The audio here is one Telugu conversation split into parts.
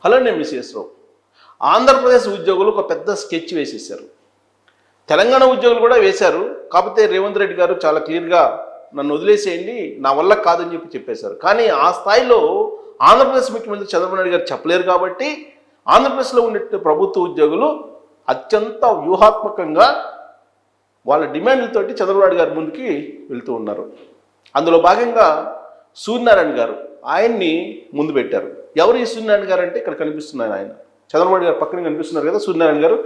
హలో నేను మిస్ఎస్ రావు. ఆంధ్రప్రదేశ్ ఉద్యోగులు ఒక పెద్ద స్కెచ్ వేసేసారు. తెలంగాణ ఉద్యోగులు కూడా వేశారు. కాకపోతే రేవంత్ రెడ్డి గారు చాలా క్లియర్గా నన్ను వదిలేసేయండి, నా వల్ల కాదని చెప్పేశారు. కానీ ఆ స్థాయిలో ఆంధ్రప్రదేశ్ ముఖ్యమంత్రి చంద్రబాబు నాయుడు గారు చెప్పలేరు. కాబట్టి ఆంధ్రప్రదేశ్లో ఉండే ప్రభుత్వ ఉద్యోగులు అత్యంత వ్యూహాత్మకంగా వాళ్ళ డిమాండ్లతోటి చంద్రబాబు నాయుడు గారి ముందుకి వెళ్తూ ఉన్నారు. అందులో భాగంగా సూర్యనారాయణ గారు ఆయన్ని ముందు పెట్టారు. ఎవరు ఈ సూర్యనారాయణ గారు అంటే ఇక్కడ కనిపిస్తున్నారు, ఆయన చంద్రబాబు నాయుడు గారు పక్కన కనిపిస్తున్నారు కదా సూర్యనారాయణ గారు.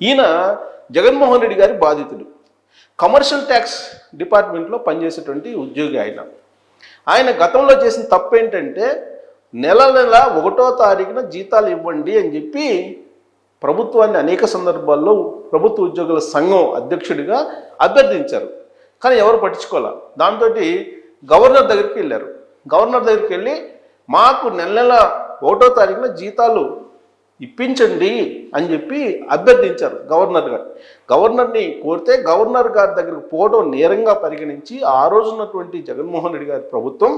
ఈయన జగన్మోహన్ రెడ్డి గారి బాధితుడు. కమర్షియల్ ట్యాక్స్ డిపార్ట్మెంట్లో పనిచేసేటువంటి ఉద్యోగి ఆయన గతంలో చేసిన తప్పు ఏంటంటే నెల 1వ తారీఖున జీతాలు ఇవ్వండి అని చెప్పి ప్రభుత్వాన్ని అనేక సందర్భాల్లో ప్రభుత్వ ఉద్యోగుల సంఘం అధ్యక్షుడిగా అభ్యర్థించారు. కానీ ఎవరు పట్టించుకోవాలి. దాంతో గవర్నర్ దగ్గరికి వెళ్ళారు. గవర్నర్ దగ్గరికి వెళ్ళి మాకు నెల 1వ తారీఖున జీతాలు ఇప్పించండి అని చెప్పి అభ్యర్థించారు గవర్నర్ గారు. గవర్నర్ని కోరితే గవర్నర్ గారి దగ్గరికి పోవడం నేరంగా పరిగణించి ఆ రోజున్నటువంటి జగన్మోహన్ రెడ్డి గారి ప్రభుత్వం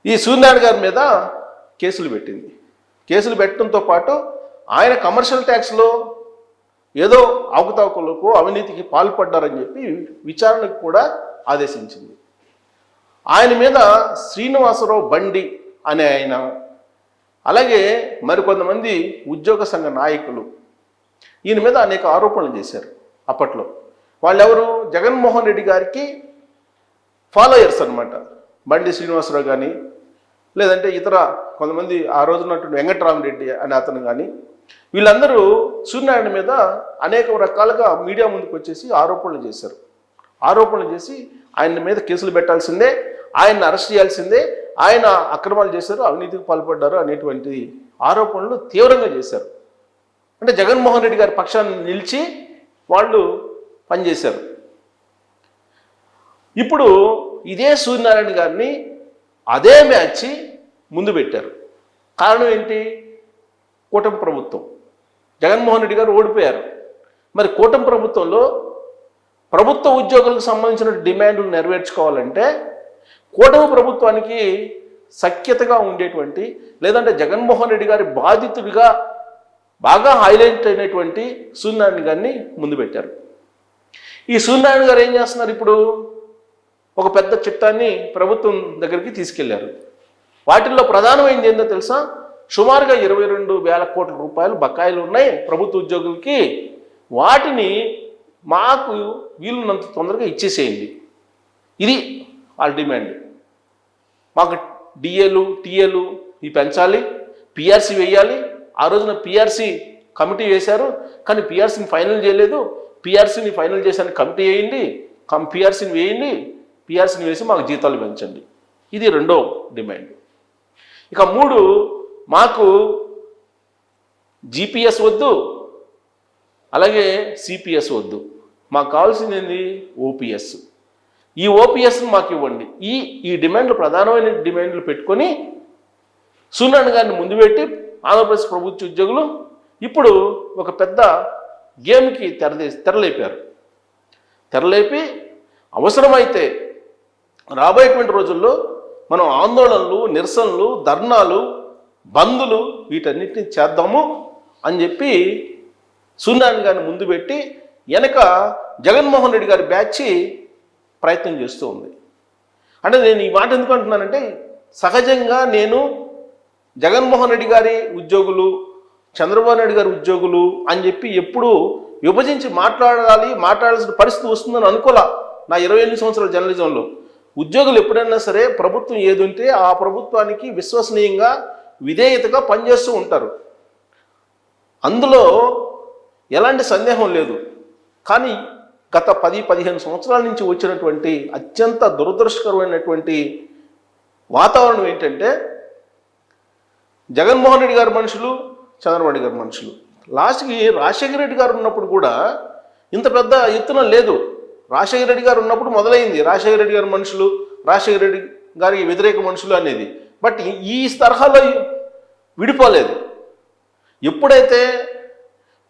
ఈ సూర్యనారాయణ గారి మీద కేసులు పెట్టింది. కేసులు పెట్టడంతో పాటు ఆయన కమర్షియల్ ట్యాక్స్లో ఏదో అవకతవకలకు అవినీతికి పాల్పడ్డారని చెప్పి విచారణకు కూడా ఆదేశించింది. ఆయన మీద శ్రీనివాసరావు బండి అనే ఆయన, అలాగే మరికొంతమంది ఉద్యోగ సంఘ నాయకులు ఈయన మీద అనేక ఆరోపణలు చేశారు. అప్పట్లో వాళ్ళెవరు, జగన్మోహన్ రెడ్డి గారికి ఫాలోయర్స్ అనమాట. బండి శ్రీనివాసరావు కానీ, లేదంటే ఇతర కొంతమంది ఆ రోజున్నటువంటి వెంకటరామరెడ్డి అనే అతను కానీ, వీళ్ళందరూ సూర్యనారాయణ మీద అనేక రకాలుగా మీడియా ముందుకు వచ్చేసి ఆరోపణలు చేశారు. ఆరోపణలు చేసి ఆయన మీద కేసులు పెట్టాల్సిందే, ఆయన్ని అరెస్ట్ చేయాల్సిందే, ఆయన అక్రమాలు చేశారు, అవినీతికి పాల్పడ్డారు అనేటువంటి ఆరోపణలు తీవ్రంగా చేశారు. అంటే జగన్మోహన్ రెడ్డి గారి పక్షాన్ని నిలిచి వాళ్ళు పనిచేశారు. ఇప్పుడు ఇదే సూర్యనారాయణ గారిని అదే మ్యాచ్ ముందు పెట్టారు. కారణం ఏంటి? కూటమి ప్రభుత్వం. జగన్మోహన్ రెడ్డి గారు ఓడిపోయారు. మరి కూటమి ప్రభుత్వంలో ప్రభుత్వ ఉద్యోగులకు సంబంధించిన డిమాండ్లు నెరవేర్చుకోవాలంటే కూటమి ప్రభుత్వానికి సఖ్యతగా ఉండేటువంటి, లేదంటే జగన్మోహన్ రెడ్డి గారి బాధితుడిగా బాగా హైలైట్ అయినటువంటి సూర్యనారాయణ గారిని ముందు పెట్టారు. ఈ సూర్యనారాయణ గారు ఏం చేస్తున్నారు? ఇప్పుడు ఒక పెద్ద చట్టాన్ని ప్రభుత్వం దగ్గరికి తీసుకెళ్లారు. వాటిల్లో ప్రధానమైనది ఏంటో తెలుసా? సుమారుగా 22,000 కోట్ల రూపాయలు బకాయిలు ఉన్నాయి ప్రభుత్వ ఉద్యోగులకి. వాటిని మాకు వీలున్నంత తొందరగా ఇచ్చేసేయండి. ఇది వాళ్ళ డిమాండ్. మాకు డిఏలు టీఏలు ఇవి పెంచాలి, పిఆర్సీ వేయాలి. ఆ రోజున పిఆర్సీ కమిటీ వేశారు, కానీ పిఆర్సీని ఫైనల్ చేయలేదు. పిఆర్సీని ఫైనల్ చేశాను, కమిటీ వేయండి, పిఆర్సీని వేయండి, పిఆర్సీని వేసి మాకు జీతాలు పెంచండి. ఇది రెండో డిమాండ్. ఇక 3, మాకు జీపీఎస్ వద్దు, అలాగే సిపిఎస్ వద్దు, మాకు కావాల్సింది ఏంది? ఓపీఎస్. ఈ ఓపీఎస్ని మాకు ఇవ్వండి. ఈ డిమాండ్లు ప్రధానమైన డిమాండ్లు పెట్టుకొని సూర్యనారాయణ గారిని ముందు పెట్టి ఆంధ్రప్రదేశ్ ప్రభుత్వ ఉద్యోగులు ఇప్పుడు ఒక పెద్ద గేమ్కి తెరలేపారు. తెరలేపి అవసరమైతే రాబోయేటువంటి రోజుల్లో మనం ఆందోళనలు, నిరసనలు, ధర్నాలు, బందులు వీటన్నిటిని చేద్దాము అని చెప్పి సూర్యనారాయణ గారిని ముందు పెట్టి వెనక జగన్మోహన్ రెడ్డి గారి బ్యాచ్ ప్రయత్నం చేస్తూ ఉంది. అంటే నేను ఈ మాట ఎందుకు అంటున్నానంటే, సహజంగా నేను జగన్మోహన్ రెడ్డి గారి ఉద్యోగులు, చంద్రబాబు నాయుడు గారి ఉద్యోగులు అని చెప్పి ఎప్పుడూ విభజించి మాట్లాడాల్సిన పరిస్థితి వస్తుందని అనుకోలే. నా 28 సంవత్సరాల జర్నలిజంలో ఉద్యోగులు ఎప్పుడైనా సరే ప్రభుత్వం ఏది ఉంటే ఆ ప్రభుత్వానికి విశ్వసనీయంగా విధేయతగా పనిచేస్తూ ఉంటారు. అందులో ఎలాంటి సందేహం లేదు. కానీ గత 10-15 సంవత్సరాల నుంచి వచ్చినటువంటి అత్యంత దురదృష్టకరమైనటువంటి వాతావరణం ఏంటంటే, జగన్మోహన్ రెడ్డి గారి మనుషులు, చంద్రబాబు నాయుడు గారి మనుషులు. లాస్ట్కి రాజశేఖర రెడ్డి గారు ఉన్నప్పుడు కూడా ఇంత పెద్ద ఎత్తున లేదు. రాజశేఖర రెడ్డి గారు ఉన్నప్పుడు మొదలైంది రాజశేఖర రెడ్డి గారి మనుషులు, రాజశేఖర రెడ్డి గారికి వ్యతిరేక మనుషులు అనేది. బట్ ఈ తరహాలో విడిపోలేదు. ఎప్పుడైతే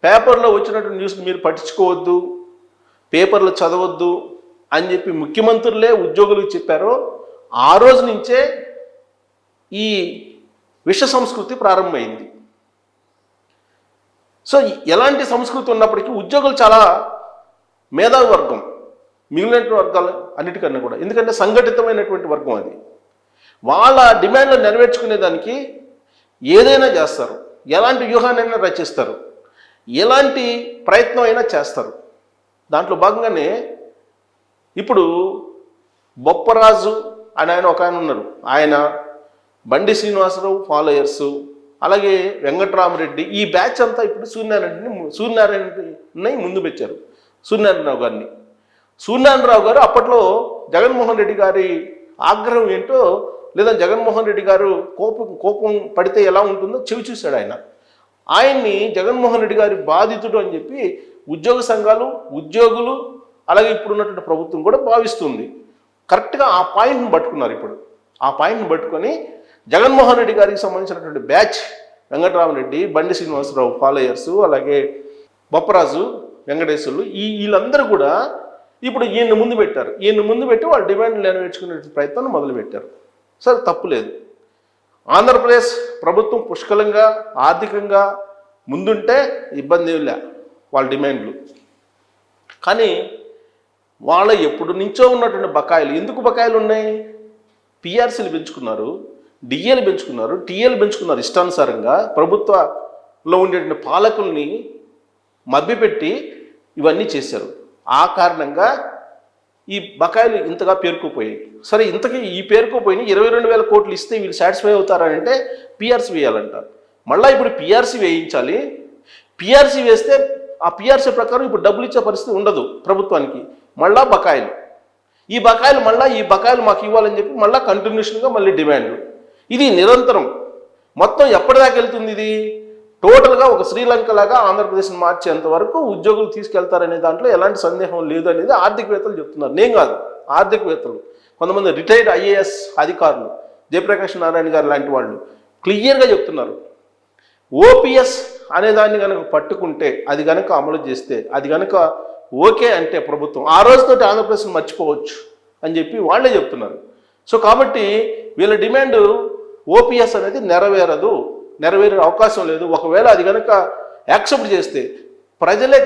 పేపర్లో వచ్చినటువంటి న్యూస్ మీరు పట్టించుకోవద్దు, పేపర్లు చదవద్దు అని చెప్పి ముఖ్యమంత్రులే ఉద్యోగులకు చెప్పారో ఆ రోజు నుంచే ఈ విష సంస్కృతి ప్రారంభమైంది. సో ఎలాంటి సంస్కృతి ఉన్నప్పటికీ ఉద్యోగులు చాలా మేధావి వర్గం, మిగిలిన వర్గాలు అన్నిటికన్నా కూడా. ఎందుకంటే సంఘటితమైనటువంటి వర్గం అది. వాళ్ళ డిమాండ్లు నెరవేర్చుకునేదానికి ఏదైనా చేస్తారు, ఎలాంటి వ్యూహాన్నైనా రచిస్తారు, ఎలాంటి ప్రయత్నం అయినా చేస్తారు. దాంట్లో భాగంగానే ఇప్పుడు బొప్పరాజు అని ఒక ఆయన ఉన్నారు, ఆయన బండి శ్రీనివాసరావు ఫాలోయర్సు, అలాగే వెంకట్రామరెడ్డి, ఈ బ్యాచ్ అంతా ఇప్పుడు సూర్యనారాయణని ముందు పెట్టారు. సూర్యనారాయణరావు గారిని. సూర్యనారాయణరావు గారు అప్పట్లో జగన్మోహన్ రెడ్డి గారి ఆగ్రహం ఏంటో, లేదా జగన్మోహన్ రెడ్డి గారు కోపం పడితే ఎలా ఉంటుందో చెవి చూశాడు ఆయన. ఆయన్ని జగన్మోహన్ రెడ్డి గారి బాధితుడు అని చెప్పి ఉద్యోగ సంఘాలు, ఉద్యోగులు, అలాగే ఇప్పుడున్నటువంటి ప్రభుత్వం కూడా భావిస్తుంది. కరెక్ట్గా ఆ పాయింట్ని పట్టుకున్నారు. ఇప్పుడు ఆ పాయింట్ని పట్టుకొని జగన్మోహన్ రెడ్డి గారికి సంబంధించినటువంటి బ్యాచ్, వెంకటరామరెడ్డి, బండి శ్రీనివాసరావు ఫాలోయర్సు, అలాగే బొప్పరాజు, వెంకటేశ్వర్లు, వీళ్ళందరూ కూడా ఇప్పుడు ఈయన్ని ముందు పెట్టారు. ఈయన్ని ముందు పెట్టి వాళ్ళ డిమాండ్లు నెరవేర్చుకునే ప్రయత్నం మొదలుపెట్టారు. సరే, తప్పులేదు. ఆంధ్రప్రదేశ్ ప్రభుత్వం పుష్కలంగా ఆర్థికంగా ముందుంటే ఇబ్బంది లే వాళ్ళ డిమాండ్లు. కానీ వాళ్ళ ఎప్పుడు నుంచో ఉన్నటువంటి బకాయిలు, ఎందుకు బకాయిలు ఉన్నాయి? పిఆర్సీలు పెంచుకున్నారు, డిఏలు పెంచుకున్నారు, టీఏలు పెంచుకున్నారు. ఇష్టానుసారంగా ప్రభుత్వంలో ఉండేటువంటి పాలకుల్ని మభ్యపెట్టి ఇవన్నీ చేశారు. ఆ కారణంగా ఈ బకాయిలు ఇంతగా పేరుకుపోయాయి. సరే, ఇంతకీ ఈ పేరుకుపోయిన 22,000 కోట్లు ఇస్తే వీళ్ళు సాటిస్ఫై అవుతారంటే పిఆర్సీ వేయాలంట. మళ్ళీ ఇప్పుడు పిఆర్సీ వేయించాలి. పిఆర్సీ వేస్తే ఆ పిఆర్సీ ప్రకారం ఇప్పుడు డబ్బులు ఇచ్చే పరిస్థితి ఉండదు ప్రభుత్వానికి. మళ్ళా బకాయిలు, ఈ బకాయిలు మాకు ఇవ్వాలని చెప్పి మళ్ళీ కంటిన్యూషన్గా మళ్ళీ డిమాండ్లు. ఇది నిరంతరం. మొత్తం ఎప్పటిదాకా వెళ్తుంది ఇది? టోటల్గా ఒక శ్రీలంక లాగా ఆంధ్రప్రదేశ్ని మార్చేంత వరకు ఉద్యోగులు తీసుకెళ్తారనే దాంట్లో ఎలాంటి సందేహం లేదు అనేది ఆర్థికవేత్తలు చెప్తున్నారు. నేను కాదు, ఆర్థికవేత్తలు, కొంతమంది రిటైర్డ్ ఐఏఎస్ అధికారులు, జయప్రకాష్ నారాయణ గారు లాంటి వాళ్ళు క్లియర్గా చెప్తున్నారు. ఓపీఎస్ అనేదాన్ని కనుక పట్టుకుంటే, అది కనుక అమలు చేస్తే, అది కనుక ఓకే అంటే ప్రభుత్వం ఆ రోజుతో ఆంధ్రప్రదేశ్ని మర్చిపోవచ్చు అని చెప్పి వాళ్ళే చెప్తున్నారు. సో కాబట్టి వీళ్ళ డిమాండ్ ఓపీఎస్ అనేది నెరవేరే అవకాశం లేదు. ఒకవేళ అది కనుక యాక్సెప్ట్ చేస్తే ప్రజలే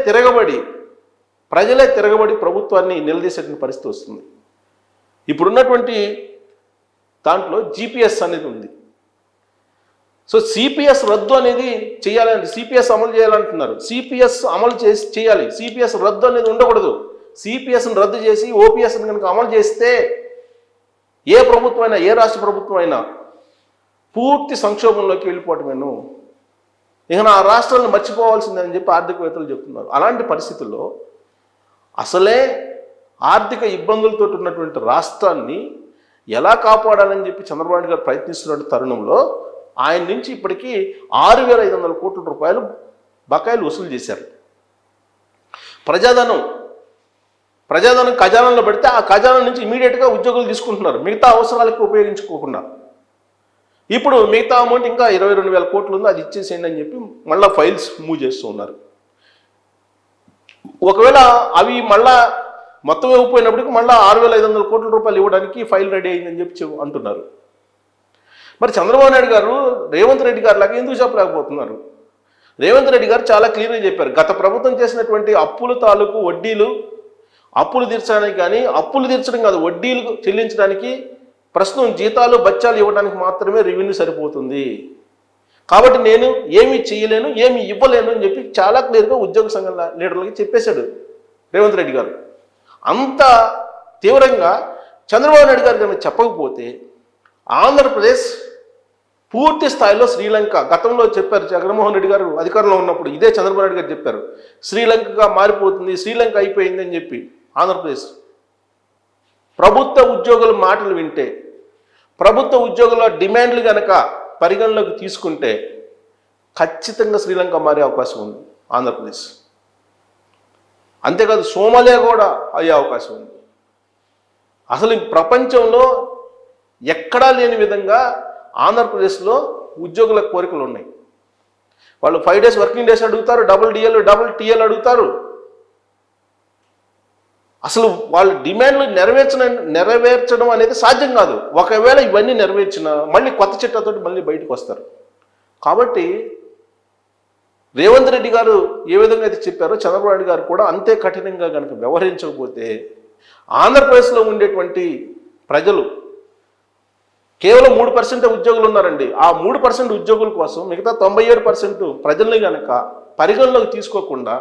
తిరగబడి ప్రభుత్వాన్ని నిలదీసేటువంటి పరిస్థితి వస్తుంది. ఇప్పుడున్నటువంటి దాంట్లో జీపీఎస్ అనేది ఉంది. సో సిపిఎస్ రద్దు అనేది చేయాలంటే, సిపిఎస్ అమలు చేయాలంటున్నారు. సిపిఎస్ అమలు చేయాలి. సిపిఎస్ రద్దు అనేది ఉండకూడదు. సిపిఎస్ని రద్దు చేసి ఓపీఎస్ని కనుక అమలు చేస్తే ఏ ప్రభుత్వం అయినా, ఏ రాష్ట్ర ప్రభుత్వం అయినా పూర్తి సంక్షోభంలోకి వెళ్ళిపోవటమేను. ఇక ఆ రాష్ట్రాలను మర్చిపోవాల్సిందని చెప్పి ఆర్థికవేత్తలు చెప్తున్నారు. అలాంటి పరిస్థితుల్లో అసలే ఆర్థిక ఇబ్బందులతో ఉన్నటువంటి రాష్ట్రాన్ని ఎలా కాపాడాలని చెప్పి చంద్రబాబు నాయుడు గారు ప్రయత్నిస్తున్న తరుణంలో ఆయన నుంచి ఇప్పటికీ 6,500 కోట్ల రూపాయలు బకాయిలు వసూలు చేశారు. ప్రజాధనం ఖజానాలో పెడితే ఆ ఖజానా నుంచి ఇమీడియట్గా ఉద్యోగులు తీసుకుంటున్నారు, మిగతా అవసరాలకు ఉపయోగించుకోకుండా. ఇప్పుడు మిగతా అమౌంట్ ఇంకా 22,000 కోట్లు ఉందో అది ఇచ్చేసేయండి అని చెప్పి మళ్ళీ ఫైల్స్ మూవ్ చేస్తూ ఉన్నారు. ఒకవేళ అవి మళ్ళా మొత్తం ఇవ్వకపోయినప్పటికీ మళ్ళీ 6,500 కోట్ల రూపాయలు ఇవ్వడానికి ఫైల్ రెడీ అయిందని చెప్పి అంటున్నారు. మరి చంద్రబాబు నాయుడు గారు రేవంత్ రెడ్డి గారు లాగా ఎందుకు చెప్పలేకపోతున్నారు? రేవంత్ రెడ్డి గారు చాలా క్లియర్గా చెప్పారు, గత ప్రభుత్వం చేసినటువంటి అప్పుల తాలూకు వడ్డీలు, అప్పులు తీర్చడానికి కానీ, అప్పులు తీర్చడం కాదు, వడ్డీలు చెల్లించడానికి ప్రస్తుతం జీతాలు బత్యాలు ఇవ్వడానికి మాత్రమే రెవెన్యూ సరిపోతుంది. కాబట్టి నేను ఏమీ చేయలేను, ఏమీ ఇవ్వలేను అని చెప్పి చాలా క్లియర్గా ఉద్యోగ సంఘ లీడర్లకి చెప్పేశాడు రేవంత్ రెడ్డి గారు. అంత తీవ్రంగా చంద్రబాబు నాయుడు గారు కనుక చెప్పకపోతే ఆంధ్రప్రదేశ్ పూర్తి స్థాయిలో శ్రీలంక, గతంలో చెప్పారు జగన్మోహన్ రెడ్డి గారు అధికారంలో ఉన్నప్పుడు ఇదే చంద్రబాబు నాయుడు గారు చెప్పారు, శ్రీలంకగా మారిపోతుంది, శ్రీలంక అయిపోయింది అని చెప్పి. ఆంధ్రప్రదేశ్ ప్రభుత్వ ఉద్యోగుల మాటలు వింటే, ప్రభుత్వ ఉద్యోగుల డిమాండ్లు కనుక పరిగణలోకి తీసుకుంటే ఖచ్చితంగా శ్రీలంక మారే అవకాశం ఉంది ఆంధ్రప్రదేశ్. అంతేకాదు సోమాలియా కూడా అయ్యే అవకాశం ఉంది. అసలు ప్రపంచంలో ఎక్కడా లేని విధంగా ఆంధ్రప్రదేశ్లో ఉద్యోగుల కోరికలు ఉన్నాయి. వాళ్ళు 5 days వర్కింగ్ డేస్ అడుగుతారు, డబుల్ టీఎల్ అడుగుతారు. అసలు వాళ్ళ డిమాండ్లు నెరవేర్చడం అనేది సాధ్యం కాదు. ఒకవేళ ఇవన్నీ నెరవేర్చినా మళ్ళీ కొత్త చట్టాలతో మళ్ళీ బయటకు వస్తారు. కాబట్టి రేవంత్ రెడ్డి గారు ఏ విధంగా అయితే చెప్పారో చంద్రబాబు నాయుడు గారు కూడా అంతే కఠినంగా కనుక వ్యవహరించకపోతే ఆంధ్రప్రదేశ్లో ఉండేటువంటి ప్రజలు కేవలం 3% ఉద్యోగులు ఉన్నారండి. ఆ 3% ఉద్యోగుల కోసం మిగతా 97% ప్రజల్ని కనుక పరిగణలోకి తీసుకోకుండా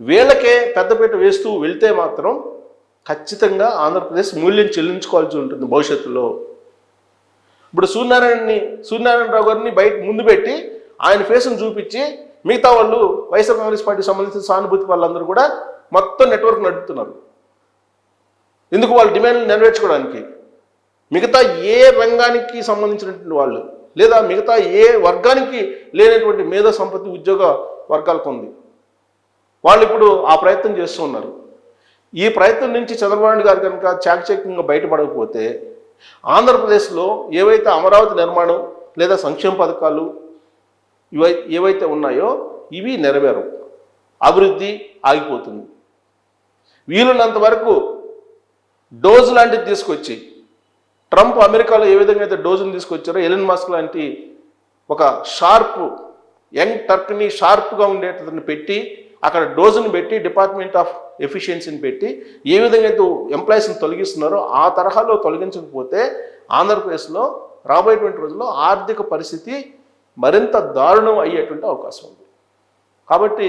వీళ్ళకే పెద్దపీట వేస్తూ వెళ్తే మాత్రం ఖచ్చితంగా ఆంధ్రప్రదేశ్ మూల్యం చెల్లించుకోవాల్సి ఉంటుంది భవిష్యత్తులో. ఇప్పుడు సూర్యనారాయణరావు గారిని బయట ముందు పెట్టి ఆయన ఫేస్ను చూపించి మిగతా వాళ్ళు వైఎస్ఆర్ కాంగ్రెస్ పార్టీకి సంబంధించిన సానుభూతి వాళ్ళందరూ కూడా మొత్తం నెట్వర్క్ నడుపుతున్నారు. ఎందుకు? వాళ్ళ డిమాండ్లు నెరవేర్చుకోవడానికి. మిగతా ఏ రంగానికి సంబంధించినటువంటి వాళ్ళు లేదా మిగతా ఏ వర్గానికి లేనటువంటి మేధో సంపత్తి ఉద్యోగ వర్గాలకు ఉంది. వాళ్ళు ఇప్పుడు ఆ ప్రయత్నం చేస్తూ ఉన్నారు. ఈ ప్రయత్నం నుంచి చంద్రబాబు నాయుడు గారు కనుక చాకచక్యంగా బయటపడకపోతే ఆంధ్రప్రదేశ్లో ఏవైతే అమరావతి నిర్మాణం లేదా సంక్షేమ పథకాలు ఏవైతే ఉన్నాయో ఇవి నెరవేరవు, అభివృద్ధి ఆగిపోతుంది. వీలున్నంత వరకు డోజ్ లాంటిది తీసుకొచ్చి ట్రంప్ అమెరికాలో ఏ విధంగా అయితే డోజును తీసుకొచ్చారో ఎలన్ మస్క్ లాంటి ఒక షార్ప్ యంగ్ టర్క్ని షార్ప్గా ఉండేటతను పెట్టి అక్కడ డోజును పెట్టి డిపార్ట్మెంట్ ఆఫ్ ఎఫిషియన్సీని పెట్టి ఏ విధంగా అయితే ఎంప్లాయీస్ని తొలగిస్తున్నారో ఆ తరహాలో తొలగించకపోతే ఆంధ్రప్రదేశ్లో రాబోయేటువంటి రోజుల్లో ఆర్థిక పరిస్థితి మరింత దారుణం అయ్యేటువంటి అవకాశం ఉంది. కాబట్టి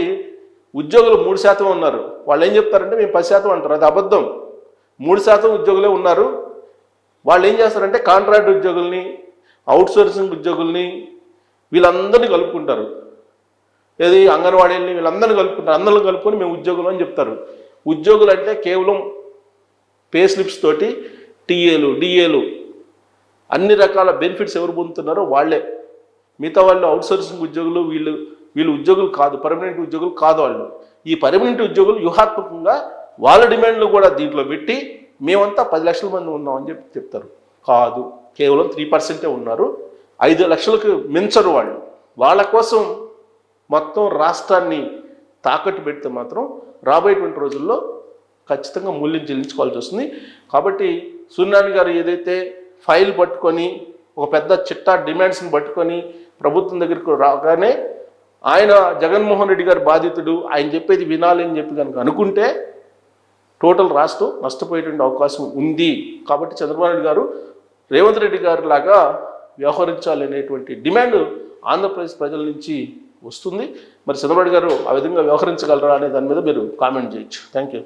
ఉద్యోగులు 3% ఉన్నారు. వాళ్ళు ఏం చెప్తారంటే మేము 10% అంటారు. అది అబద్ధం. 3% ఉద్యోగులే ఉన్నారు. వాళ్ళు ఏం చేస్తారంటే కాంట్రాక్ట్ ఉద్యోగుల్ని, అవుట్సోర్సింగ్ ఉద్యోగుల్ని వీళ్ళందరినీ కలుపుకుంటారు. ఏది అంగన్వాడీలని వీళ్ళందరినీ కలుపుకుంటారు. అందరిని కలుపుకొని మేము ఉద్యోగులు అని చెప్తారు. ఉద్యోగులు అంటే కేవలం పే స్లిప్స్ తోటి టీఏలు, డిఏలు అన్ని రకాల బెనిఫిట్స్ ఎవరు పొందుతున్నారో వాళ్ళే. మిగతా వాళ్ళు అవుట్సోర్సింగ్ ఉద్యోగులు వీళ్ళు ఉద్యోగులు కాదు, పర్మనెంట్ ఉద్యోగులు కాదు వాళ్ళు. ఈ పర్మనెంట్ ఉద్యోగులు వ్యూహాత్మకంగా వాళ్ళ డిమాండ్లు కూడా దీంట్లో పెట్టి మేమంతా 10 లక్షల మంది ఉన్నామని చెప్తారు. కాదు, కేవలం 3% ఉన్నారు. 5 లక్షలకు మించరు వాళ్ళు. వాళ్ళ కోసం మొత్తం రాష్ట్రాన్ని తాకట్టు పెడితే మాత్రం రాబోయేటువంటి రోజుల్లో ఖచ్చితంగా మూల్యం చెల్లించుకోవాల్సి వస్తుంది. కాబట్టి సూర్యనారాయణ గారు ఏదైతే ఫైల్ పట్టుకొని ఒక పెద్ద చిట్టా డిమాండ్స్ని పట్టుకొని ప్రభుత్వం దగ్గరికి రాగానే ఆయన జగన్మోహన్ రెడ్డి గారు బాధితుడు, ఆయన చెప్పేది వినాలి అని చెప్పి కనుక అనుకుంటే టోటల్ రాష్ట్రం నష్టపోయేటువంటి అవకాశం ఉంది. కాబట్టి చంద్రబాబు నాయుడు గారు రేవంత్ రెడ్డి గారి లాగా వ్యవహరించాలనేటువంటి డిమాండ్ ఆంధ్రప్రదేశ్ ప్రజల నుంచి వస్తుంది. మరి చంద్రబాబు నాయుడు గారు ఆ విధంగా వ్యవహరించగలరా అనే దాని మీద మీరు కామెంట్ చేయొచ్చు. Thank you.